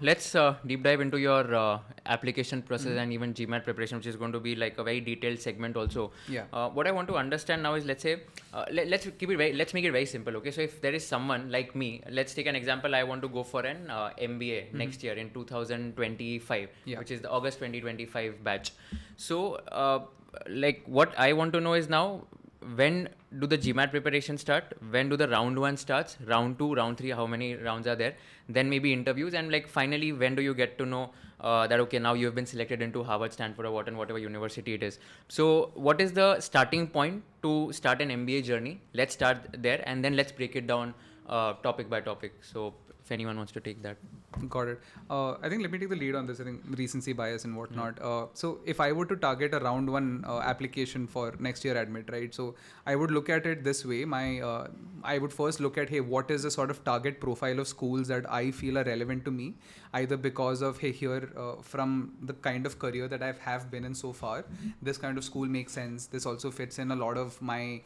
Let's deep dive into your application process and even GMAT preparation, which is going to be like a very detailed segment also. Yeah. What I want to understand now is, let's say, let's make it very simple. Okay, so if there is someone like me, let's take an example. I want to go for an MBA next year in 2025, which is the August 2025 batch. So, like, what I want to know is now, when do the GMAT preparation start? When do the round 1 starts? Round 2, round 3, how many rounds are there? Then maybe interviews, and like finally, when do you get to know that okay, now you have been selected into Harvard, Stanford, or Wharton, whatever university it is. So what is the starting point to start an MBA journey? Let's start there, and then let's break it down topic by topic. So if anyone wants to take that. Got it. I think let me take the lead on this. I think recency bias and whatnot. So if I were to target a round 1 application for next year admit, right? So I would look at it this way. I would first look at, hey, what is the sort of target profile of schools that I feel are relevant to me, either because of, hey, here from the kind of career that I have been in so far, this kind of school makes sense. This also fits in a lot of my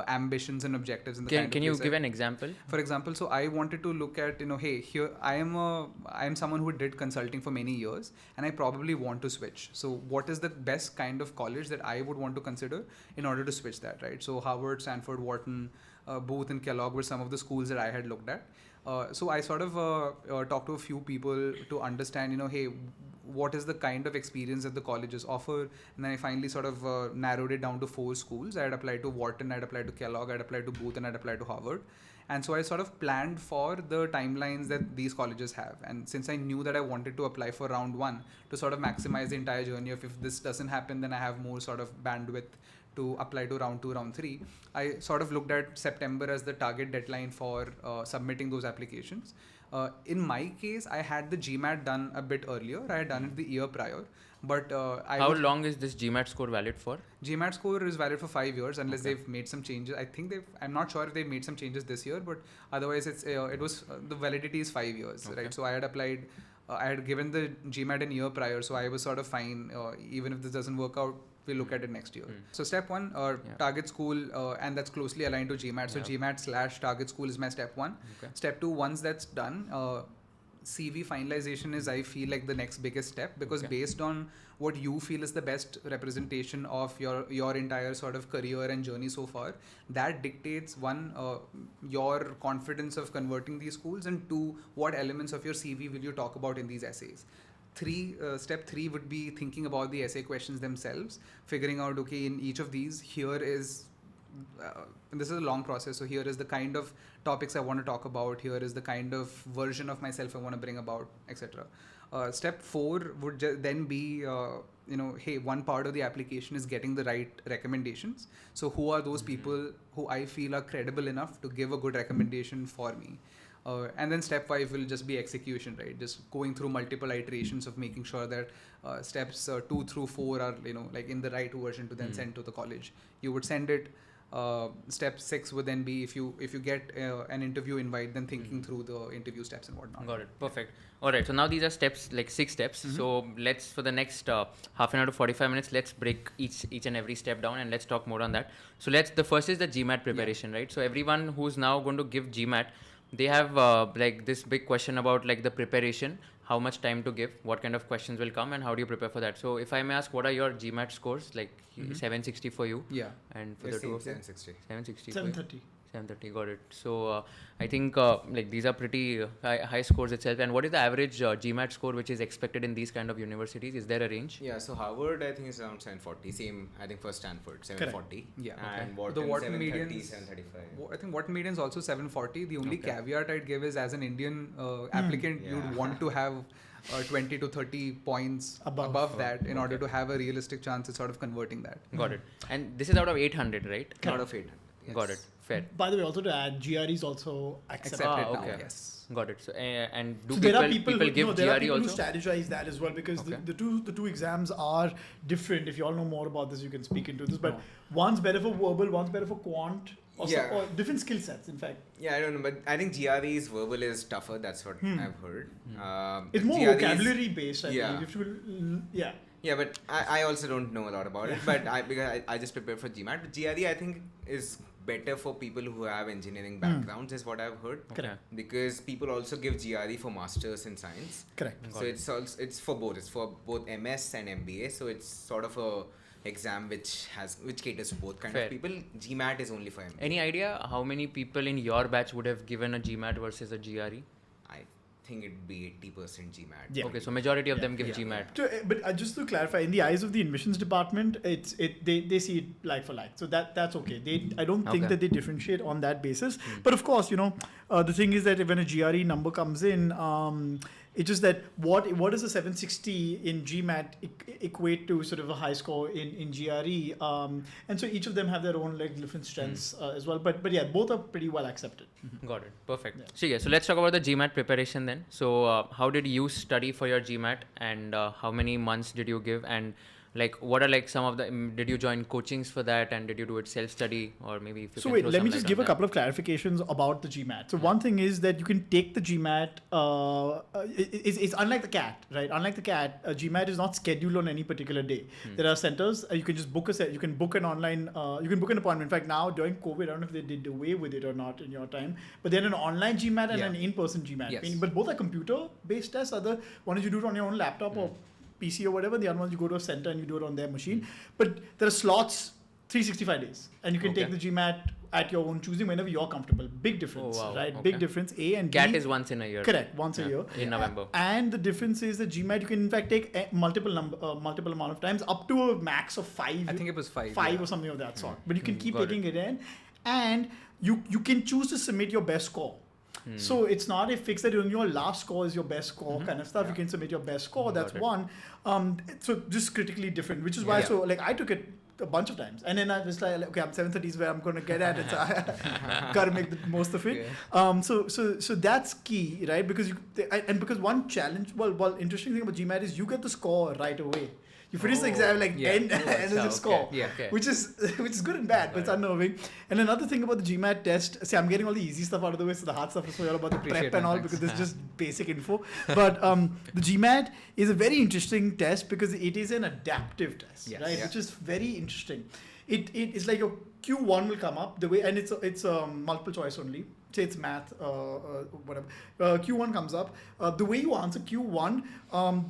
ambitions and objectives. In the Can you give an example? For example, so I wanted to look at, hey, here I am someone who did consulting for many years, and I probably want to switch. So what is the best kind of college that I would want to consider in order to switch that, right? So Harvard, Stanford, Wharton, Booth and Kellogg were some of the schools that I had looked at. So I sort of talked to a few people to understand, hey, what is the kind of experience that the colleges offer, and then I finally sort of narrowed it down to 4 schools. I had applied to Wharton, I had applied to Kellogg, I had applied to Booth, and I had applied to Harvard. And so I sort of planned for the timelines that these colleges have. And since I knew that I wanted to apply for round 1 to sort of maximize the entire journey of, if this doesn't happen, then I have more sort of bandwidth to apply to round 2, round 3, I sort of looked at September as the target deadline for submitting those applications. In my case, I had the GMAT done a bit earlier. I had done it the year prior. But how long is this GMAT score valid for? GMAT score is valid for 5 years unless they've made some changes. I think I'm not sure if they've made some changes this year, but otherwise the validity is 5 years, right? So I had applied, I had given the GMAT in year prior, so I was sort of fine. Even if this doesn't work out, we'll look at it next year. So step 1, target school, and that's closely aligned to GMAT. So GMAT / target school is my step 1. Step 2, once that's done, CV finalization is, I feel like, the next biggest step, because based on what you feel is the best representation of your entire sort of career and journey so far, that dictates, 1, your confidence of converting these schools, and 2, what elements of your CV will you talk about in these essays. Step 3 would be thinking about the essay questions themselves, figuring out, okay, in each of these, here is this is a long process, so here is the kind of topics I want to talk about, here is the kind of version of myself I want to bring about, etc. Step 4 would then be, hey, one part of the application is getting the right recommendations. So who are those people who I feel are credible enough to give a good recommendation for me? And then step 5 will just be execution, right? Just going through multiple iterations of making sure that steps 2 through 4 are, like in the right version to then send to the college. You would send it. Step 6 would then be, if you get an interview invite, then thinking through the interview steps and whatnot. Got it. Perfect. All right. So now these are steps, like 6 steps. So let's, for the next half an hour to 45 minutes, let's break each and every step down, and let's talk more on that. So the first is the GMAT preparation, right? So everyone who's now going to give GMAT, they have like this big question about like the preparation, how much time to give, what kind of questions will come, and how do you prepare for that. So if I may ask, what are your GMAT scores? Like 760 for you? Yeah. And for the two of you? 760. 730. 730, got it. So I think like these are pretty high scores itself. And what is the average GMAT score which is expected in these kind of universities? Is there a range? Yeah, so Harvard I think is around 740. Same, I think for Stanford 740. Yeah. And Wharton, the Wharton 730, median, 735. I think Wharton median is also 740. The only caveat I'd give is, as an Indian applicant, you'd want to have 20 to 30 points above that in order to have a realistic chance at sort of converting that. Got it. And this is out of 800, right? Out of 800. Yes. Got it. Fair. By the way, also to add, GRE is also accepted Accepted now. now, yes. Got it. So and do So there are people who, give there are GRE people also? who strategize that as well, because the two exams are different. If you all know more about this, you can speak into this. But one's better for verbal, one's better for quant, or different skill sets. In fact. Yeah, I don't know, but I think GRE's verbal is tougher. That's what I've heard. It's more GRE's vocabulary based. I believe. Yeah, but I also don't know a lot about it. But because I just prepared for GMAT. But GRE I think is better for people who have engineering backgrounds, is what I've heard. Correct. Because people also give GRE for masters in science. Correct. So it's for both. It's for both MS and MBA. So it's sort of a exam which caters to both kind of people. GMAT is only for MBA. Any idea how many people in your batch would have given a GMAT versus a GRE? I think it'd be 80% GMAT. Yeah. Okay, so majority of them give GMAT. But just to clarify, in the eyes of the admissions department, they see it like for like, so that's okay. I don't think that they differentiate on that basis. But of course, the thing is that when a GRE number comes in, it's just that what does a 760 in GMAT equate to sort of a high score in GRE, and so each of them have their own different strengths as well. But yeah, both are pretty well accepted. Got it. Perfect. So let's talk about the GMAT preparation then. So how did you study for your GMAT, and how many months did you give, and what are some of the, did you join coachings for that, and did you do it self-study, or maybe if you So can wait, throw let some me just light give on a couple of clarifications about the GMAT. So one thing is that you can take the GMAT, it's unlike the CAT, right? Unlike the CAT, GMAT is not scheduled on any particular day. There are centers, you can just book you can book an online, you can book an appointment. In fact, now during COVID, I don't know if they did away with it or not in your time, but then an online GMAT and an in-person GMAT. Yes. But both are computer-based tests. One is you do it on your own laptop or PC or whatever. The other ones you go to a center and you do it on their machine. But there are slots 365 days, and you can take the GMAT at your own choosing whenever you're comfortable. Big difference, right? Okay. Big difference. A and CAT B, is once in a year. Correct, once a year in November. And the difference is that GMAT you can in fact take multiple amount of times, up to a max of 5. I think it was 5. 5 or something of that sort. But you can keep taking it in, and you can choose to submit your best score. So it's not a fix that your last score is your best score kind of stuff. You can submit your best score. That's one. So just critically different, which is why I took it a bunch of times, and then I was like, okay, I'm 730 is where I'm going to get at it, so I got to make the most of it. So that's key, right? Because because one challenge, interesting thing about GMAT is you get the score right away. You finish the exam end of the score, which is good and bad, but it's unnerving. And another thing about the GMAT test, see, I'm getting all the easy stuff out of the way, so the hard stuff is all about the prep and all, because this is just basic info. But the GMAT is a very interesting test because it is an adaptive test, right? Which is very interesting. It is like your Q1 will come up the way, and it's multiple choice only. Say it's math, whatever. Q1 comes up. The way you answer Q1,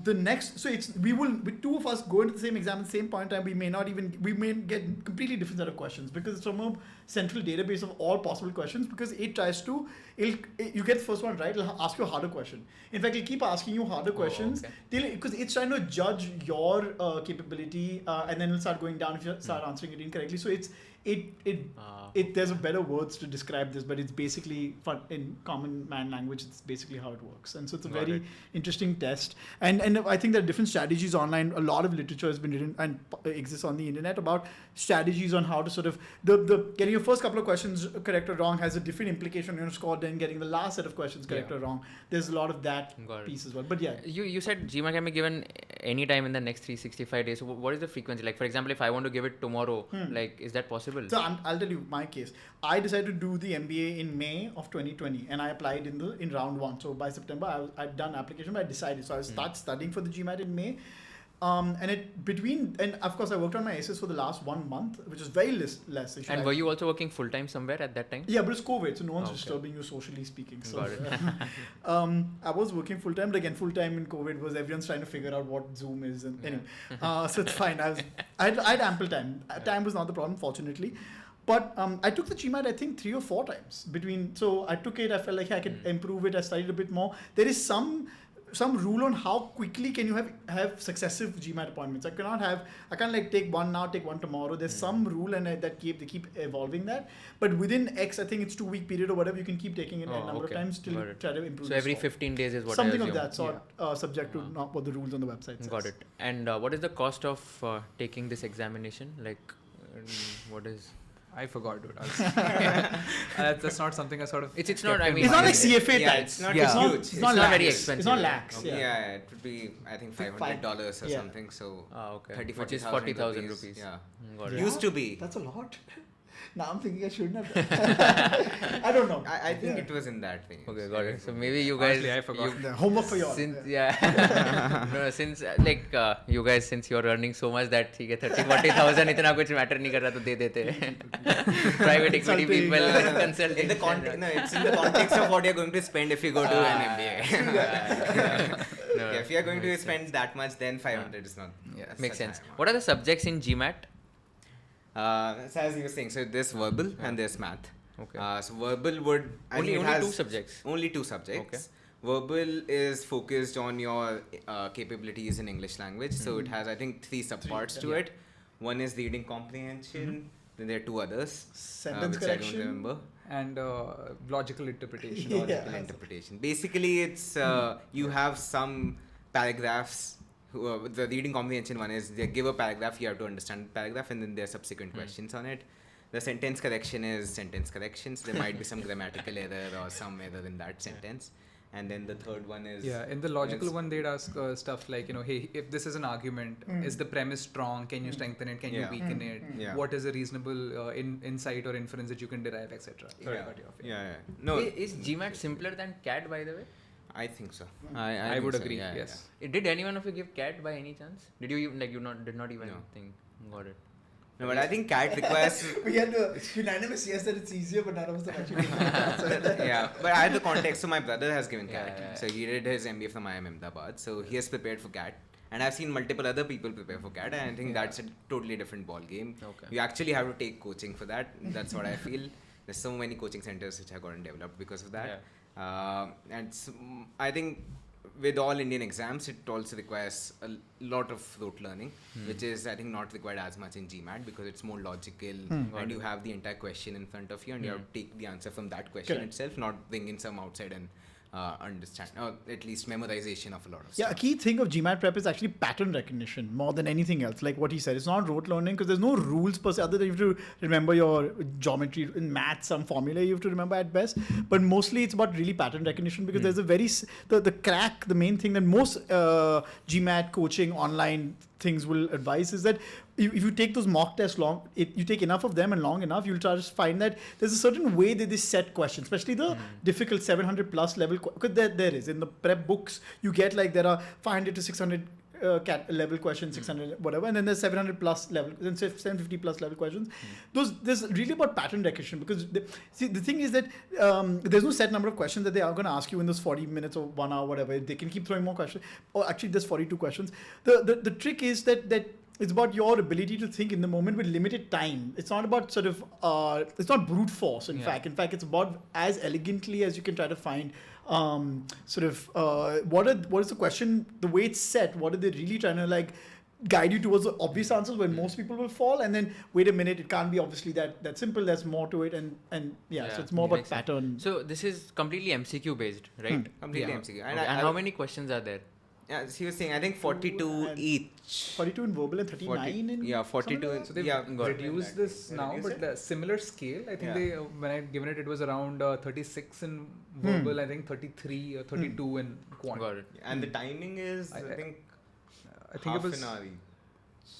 the next, so with two of us go into the same exam at the same point in time, we may get completely different set of questions, because it's from a central database of all possible questions, because it tries to, you get the first one right, it'll ask you a harder question. In fact, it'll keep asking you harder questions, because it's trying to judge your capability, and then it'll start going down if you start answering it incorrectly. So there's a better words to describe this, but it's basically in common man language. It's basically how it works, and so it's a very interesting test. And I think there are different strategies online. A lot of literature has been written and exists on the internet about strategies on how to sort of getting your first couple of questions correct or wrong has a different implication on your score than getting the last set of questions correct or wrong. There's a lot of that piece as well. But you said GMAT can be given any time in the next 365 days. So what is the frequency? Like, for example, if I want to give it tomorrow, is that possible? So I'll tell you my case. I decided to do the MBA in May of 2020, and I applied in round 1. So by September, I'd done application, but I decided. So I start studying for the GMAT in May. And of course I worked on my essays for the last 1 month, which is very less. And were you also working full time somewhere at that time? Yeah, but it's COVID, so no one's disturbing you socially speaking. So got it. I was working full time, but again, full time in COVID was everyone's trying to figure out what Zoom is, and anyway, so it's fine. I had ample time. Time was not the problem, fortunately. But I took the GMAT, I think 3 or 4 times so I took it. I felt like I could improve it. I studied a bit more. There is some rule on how quickly can you have successive GMAT appointments. I can't take one now, take one tomorrow. There's some rule, and they keep evolving that. But within X, I think it's 2-week period or whatever, you can keep taking it a number of times till try to improve. So every 15 days is what something I assume. of that sort, subject to not what the rules on the website says. Got it. And what is the cost of taking this examination? What is? I forgot, dude. That's not something I sort of. It's not. I mean, it's not like CFA type. It's not huge. It's not very expensive. It's not lakhs. Yeah, it would be I think $500 or something. So okay. 30,000, which is 40,000 rupees. Yeah, got it. Used to be. That's a lot. Now I'm thinking I shouldn't have. I don't know. I think it was in that thing. Okay, got it. So maybe you guys. Honestly, I forgot. The homework for you all. Since no, since you guys, since you're earning so much that 30,000-40,000 इतना कुछ matter नहीं कर रहा तो दे देते हैं. Private equity people consulting. In the context, no, it's in the context of what you're going to spend if you go to an MBA. No, If you're going to spend that much, then 500 is not. makes sense. What are the subjects in GMAT? So as you were saying, so there's verbal and there's math. Okay. So verbal would Only it has two subjects. Only two subjects. Verbal is focused on your capabilities in English language. So it has, I think, three subparts to it. One is reading comprehension. Then there are two others, Sentence which correction. I don't remember. And logical interpretation. Yeah. Logical interpretation. Basically, it's you have some paragraphs. The reading comprehension one is they give a paragraph, you have to understand the paragraph, and then there are subsequent questions on it. The sentence correction is sentence corrections. There might be some grammatical error or some error in that sentence. And then the third one is... Yeah, in the logical one, they'd ask stuff like, hey, if this is an argument, is the premise strong? Can you strengthen it? Can you weaken it? Yeah. What is a reasonable insight or inference that you can derive, etc. Yeah. No, Is GMAT simpler than CAT, by the way? I think so. I think would so, agree, yeah, yes. Did anyone of you give CAT by any chance? Did you did not even No. think? Got it. No, but I think CAT requires... We had a unanimous yes that it's easier, but none of us have actually. Yeah, but I have the context. So my brother has given CAT. Yeah. So he did his MBA from IIM Ahmedabad. So he has prepared for CAT. And I've seen multiple other people prepare for CAT. And I think that's a totally different ball game. Okay. You actually have to take coaching for that. That's what I feel. There's so many coaching centers which have gotten developed because of that. I think with all Indian exams, it also requires a lot of rote learning, which is, I think, not required as much in GMAT because it's more logical and you have the entire question in front of you and you have to take the answer from that question itself, not bring in some outside and understand, or at least memorization of a lot of Yeah, a stuff. key thing of GMAT prep is actually pattern recognition more than anything else. Like what he said, it's not rote learning because there's no rules per se other than you have to remember your geometry in math, some formula you have to remember at best. But mostly it's about really pattern recognition because there's a very the main thing that most GMAT coaching online things will advise is that if you take those mock tests you take enough of them and long enough, you'll try to find that there's a certain way that they set questions, especially the difficult 700 plus level, because there is in the prep books you get like there are 500 to 600 level questions, 600 whatever, and then there's 700 plus level, then 750 plus level questions. There's really about pattern recognition because the thing is that there's no set number of questions that they are going to ask you in those 40 minutes or 1 hour, whatever. They can keep throwing more questions. Or actually, there's 42 questions. The trick is that it's about your ability to think in the moment with limited time. It's not about sort of it's not brute force. In fact, it's about as elegantly as you can try to find what is the question, the way it's set, what are they really trying to like guide you towards the obvious answers where most people will fall, and then wait a minute, it can't be obviously that simple, there's more to it, and so it's more about makes sense. pattern. So this is completely MCQ based, right? Completely Yeah. MCQ. And how many questions are there? Yeah, so he was saying, I think 42 and each. 42 in verbal and 39 in 42 in, So they've got it. reduced this now, Reduced but the similar scale, I think Yeah. they, when I given it, it was around 36 in verbal, I think 33 or 32 in quant. Got it. And the timing is, I think, I think half it was, an hour each.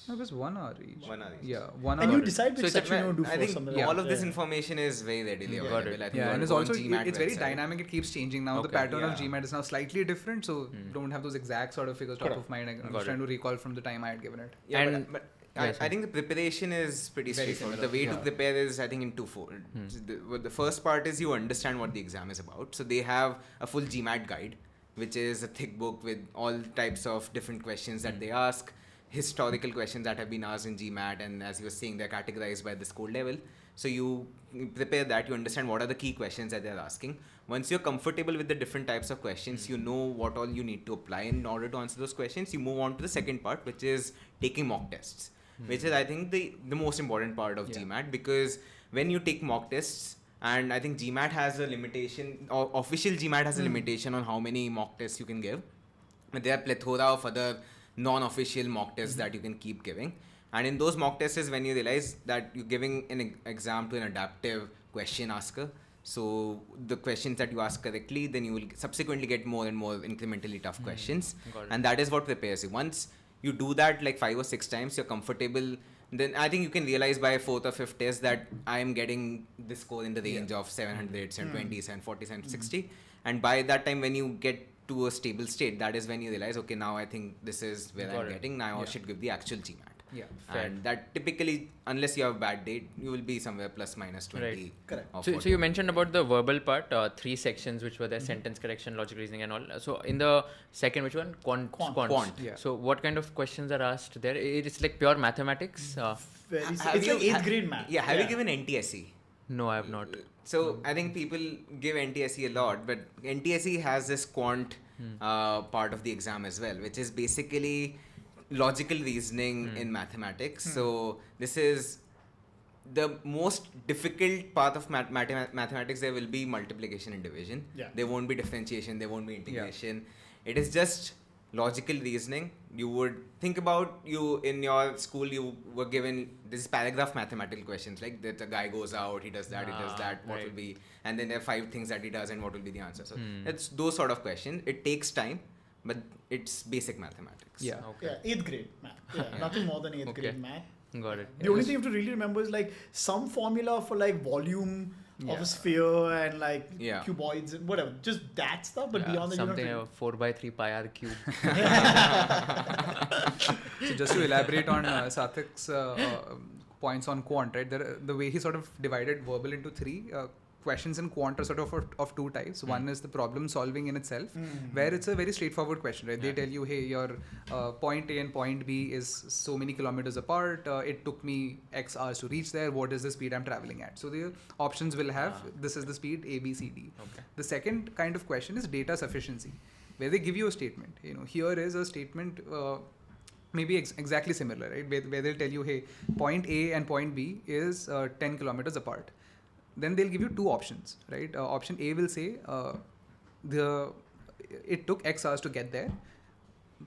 no, it was 1 hour each. 1 hour each. Yeah, 1 and hour. you decide So which it's a section you want to do I for think something all like of this that. information is very readily Got available. it. I think Yeah, you and it's go on also GMAT it's very website. dynamic. It keeps changing now. The Okay. pattern of Yeah. GMAT is now slightly different, so don't have those exact sort of figures top of mind. I'm Got just trying to recall from the time I had given it. Yeah, And- but Yes, I think the preparation is pretty Very straightforward. similar. The way to Yeah. prepare is, I think, in twofold. So the first part is you understand what the exam is about. So they have a full GMAT guide, which is a thick book with all types of different questions that they ask, historical questions that have been asked in GMAT, and as you were saying, they're categorized by the score level. So you prepare that, you understand what are the key questions that they're asking. Once you're comfortable with the different types of questions, you know what all you need to apply in order to answer those questions, you move on to the second part, which is taking mock tests, which is, I think, the most important part of GMAT, because when you take mock tests, and I think GMAT has a limitation, or official GMAT has a limitation on how many mock tests you can give. But there are plethora of other non-official mock tests that you can keep giving. And in those mock tests is when you realize that you're giving an exam to an adaptive question asker. So the questions that you ask correctly, then you will subsequently get more and more incrementally tough questions. Got it. And that is what prepares you. Once you do that like 5 or 6 times, you're comfortable then I think you can realize by 4th or 5th test that I am getting this score in the range of 700, 720, 740, 760. And by that time, when you get to a stable state, that is when you realize, okay, now I think this is where I'm getting. Now I should give the actual GMAT. Yeah. And that typically, unless you have a bad date, you will be somewhere plus minus 20. Right. Correct. So you mentioned about the verbal part, 3 sections which were there, sentence correction, logic reasoning and all. So in the second, which one? Quant. Yeah. So what kind of questions are asked there? It's like pure mathematics? It's like 8th grade math. Yeah, have you given NTSE? No, I have not. So I think people give NTSE a lot, but NTSE has this quant part of the exam as well, which is basically logical reasoning in mathematics. So this is the most difficult part of mathematics. There will be multiplication and division. Yeah. There won't be differentiation. There won't be integration. It is just logical reasoning. You would think about, you in your school, you were given this paragraph mathematical questions, like that a guy goes out, he does that, he does that, what will be, and then there are 5 things that he does and what will be the answer. So it's those sort of questions. It takes time, but it's basic mathematics. Yeah. Okay. Yeah, 8th grade math. Yeah, nothing more than 8th grade math. Got it. The only thing you have to really remember is like some formula for like volume of a sphere and like cuboids and whatever. Just that stuff, but beyond that, something you a 4x3 pi r cube. So just to elaborate on Sathik's points on quant, right? The way he sort of divided verbal into 3 questions in quant are sort of 2 types. One is the problem solving in itself, where it's a very straightforward question, right? They tell you, hey, your point A and point B is so many kilometers apart. It took me X hours to reach there. What is the speed I'm traveling at? So the options will have, this is the speed A, B, C, D. Okay. The second kind of question is data sufficiency, where they give you a statement. Here is a statement maybe exactly similar, right? Where they'll tell you, hey, point A and point B is 10 kilometers apart. Then they'll give you 2 options, right? Option A will say it took X hours to get there.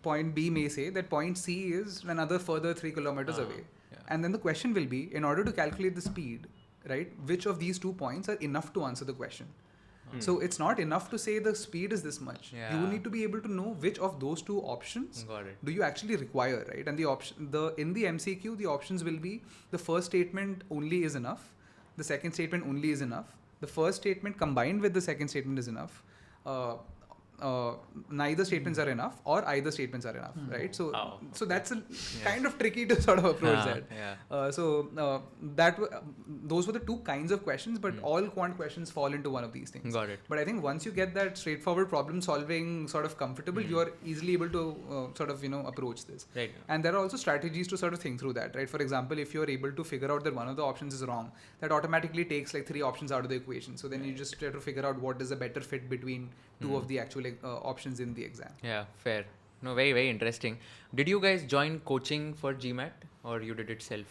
Point B may say that point C is another further 3 kilometers away. Yeah. And then the question will be, in order to calculate the speed, right, which of these 2 points are enough to answer the question? So it's not enough to say the speed is this much. Yeah. You need to be able to know which of those 2 options do you actually require, right? And in the MCQ, the options will be the first statement only is enough. The second statement only is enough. The first statement combined with the second statement is enough. Neither statements are enough, or either statements are enough, right? So, so that's kind of tricky to sort of approach that. Those were the 2 kinds of questions, but all quant questions fall into one of these things. Got it. But I think once you get that straightforward problem solving sort of comfortable, you are easily able to sort of approach this. Right. And there are also strategies to sort of think through that, right? For example, if you are able to figure out that one of the options is wrong, that automatically takes like 3 options out of the equation. So then you just try to figure out what is a better fit between 2 of the actual options in the exam. Yeah, fair. No, very, very interesting. Did you guys join coaching for GMAT, or you did it self?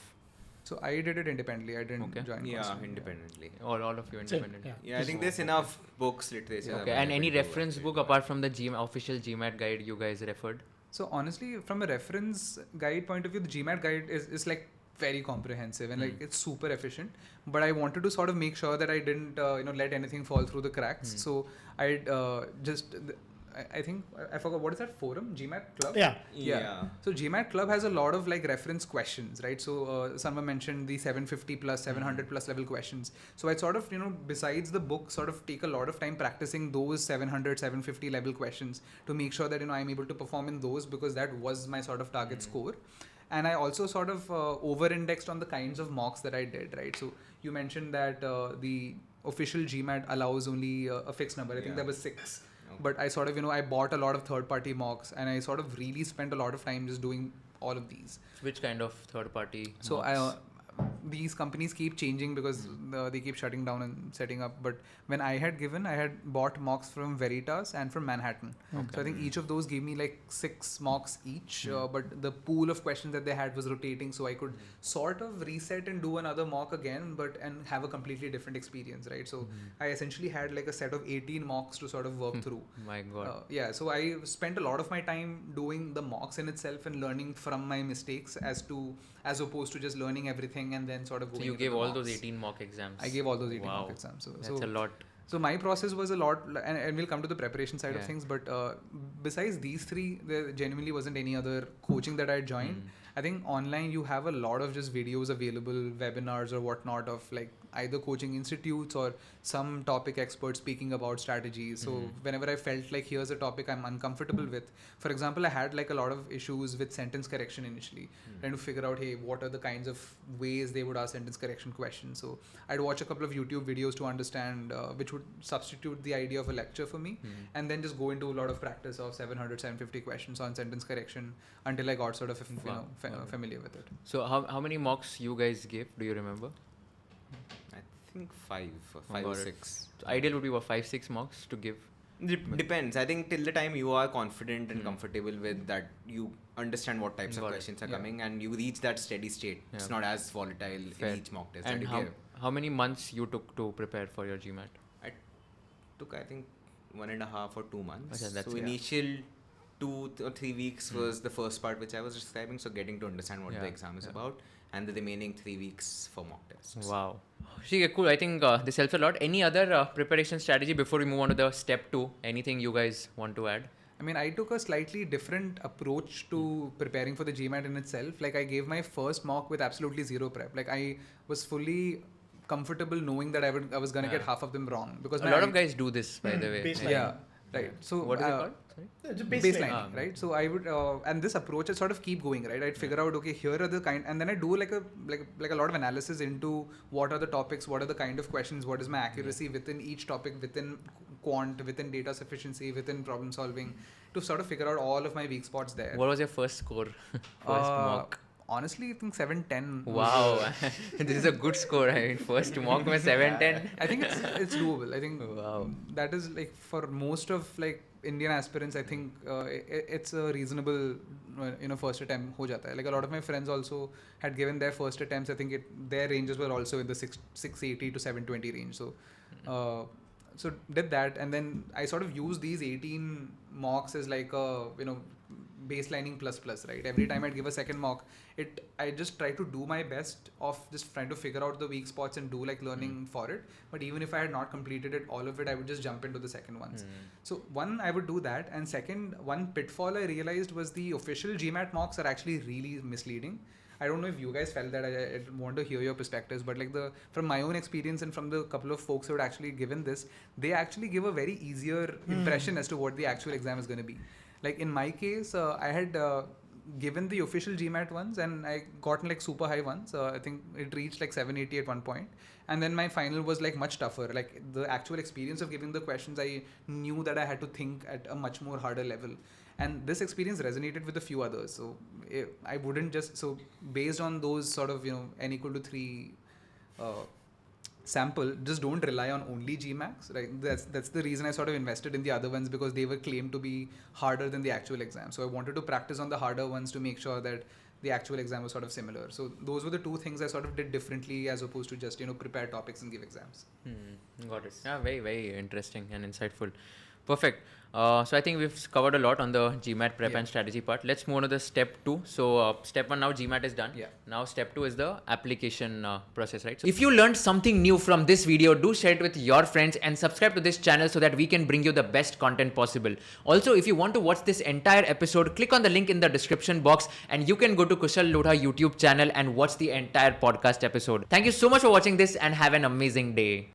So I did it independently. I didn't join. Yeah, coaching. independently. All of you independently. Yeah, I think there's enough books, literature. Okay, and any reference book apart from the official GMAT guide you guys referred? So honestly, from a reference guide point of view, the GMAT guide is like very comprehensive and like it's super efficient. But I wanted to sort of make sure that I didn't let anything fall through the cracks. So I I think I forgot, what is that forum? GMAT Club? Yeah. So GMAT Club has a lot of like reference questions, right? So someone mentioned the 750 plus, 700 plus level questions. So I sort of, besides the book, sort of take a lot of time practicing those 700, 750 level questions to make sure that, I'm able to perform in those, because that was my sort of target score. And I also sort of over-indexed on the kinds of mocks that I did, right? So you mentioned that the official GMAT allows only a fixed number. I think there was 6. But I sort of, I bought a lot of third-party mocks, and I sort of really spent a lot of time just doing all of these. Which kind of third-party So mocks? These companies keep changing because they keep shutting down and setting up. But when I had bought mocks from Veritas and from Manhattan. Okay. So I think each of those gave me like 6 mocks each. But the pool of questions that they had was rotating, so I could sort of reset and do another mock again, and have a completely different experience, right? So I essentially had like a set of 18 mocks to sort of work through. My God. So I spent a lot of my time doing the mocks in itself and learning from my mistakes as opposed to just learning everything and then sort of going. So you gave all those 18 mock exams? I gave all those 18 Wow. mock exams. So That's a lot. So my process was a lot, and we'll come to the preparation side of Yeah. things. But besides these three, there genuinely wasn't any other coaching that I joined. I think online you have a lot of just videos available, webinars or whatnot of like either coaching institutes or some topic experts speaking about strategies. So whenever I felt like here's a topic I'm uncomfortable with, for example, I had like a lot of issues with sentence correction initially, trying to figure out, hey, what are the kinds of ways they would ask sentence correction questions. So I'd watch a couple of YouTube videos to understand which would substitute the idea of a lecture for me, and then just go into a lot of practice of 700, 750 questions on sentence correction until I got sort of familiar with it. So how many mocks you guys gave? Do you remember? I think five or Got it. six. So ideal would be what, 5-6 mocks to give. Depends. I think till the time you are confident and comfortable with that, you understand what types of Got it. questions are Yeah. coming, and you reach that steady state. It's Yeah. not as volatile Fair. in each mock test And that you how give. how many months you took to prepare for your GMAT? Took, I think, 1.5 or 2 months. Okay, that's So it. initial 2 or 3 weeks was the first part which I was describing. So getting to understand what Yeah, the exam is about, and the remaining 3 weeks for mock tests. Wow. Okay, cool. I think this helps a lot. Any other preparation strategy before we move on to the step 2? Anything you guys want to add? I mean, I took a slightly different approach to preparing for the GMAT in itself. Like I gave my first mock with absolutely zero prep. Like I was fully comfortable knowing that I was gonna get half of them wrong because A lot of guys do this, by the way. Baseline. yeah, right. So What is it called? Sorry? It's a baseline, right? So I would, and this approach I sort of keep going, right? I'd figure out, okay, here are the kind, and then I do like a lot of analysis into what are the topics, what are the kind of questions, what is my accuracy within each topic, within quant, within data sufficiency, within problem solving, to sort of figure out all of my weak spots there. What was your first score? First mock. Honestly, I think 710. Wow. This is a good score. I mean, first mock में 710. I think it's doable. I think Wow. that is like for most of like Indian aspirants, I think it's a reasonable first attempt ho jata hai. Like a lot of my friends also had given their first attempts. I think their ranges were also in the 680 to 720 range. So did that, and then I sort of used these 18 mocks as like a baselining plus, right? Every time I'd give a second mock, I just try to do my best of just trying to figure out the weak spots and do like learning for it. But even if I had not completed it, all of it, I would just jump into the second ones. So one, I would do that, and second, one pitfall I realized was the official GMAT mocks are actually really misleading. I don't know if you guys felt that. I want to hear your perspectives, but like from my own experience and from the couple of folks who had actually given this, they actually give a very easier impression as to what the actual exam is going to be. Like in my case, I had given the official GMAT ones and I gotten like super high ones. I think it reached like 780 at one point. And then my final was like much tougher. Like the actual experience of giving the questions, I knew that I had to think at a much more harder level. And this experience resonated with a few others. So I wouldn't just, so based on those sort of, n equal to 3 sample, just don't rely on only GMAX, right? That's the reason I sort of invested in the other ones, because they were claimed to be harder than the actual exam. So I wanted to practice on the harder ones to make sure that the actual exam was sort of similar. So those were the two things I sort of did differently as opposed to just, prepare topics and give exams. Got it. Yeah, very, very interesting and insightful. Perfect. So I think we've covered a lot on the GMAT prep and strategy part. Let's move on to the step 2. So step 1 now, GMAT is done. Yeah. Now step 2 is the application process, right? So if you learned something new from this video, do share it with your friends and subscribe to this channel so that we can bring you the best content possible. Also, if you want to watch this entire episode, click on the link in the description box and you can go to Kushal Lodha YouTube channel and watch the entire podcast episode. Thank you so much for watching this and have an amazing day.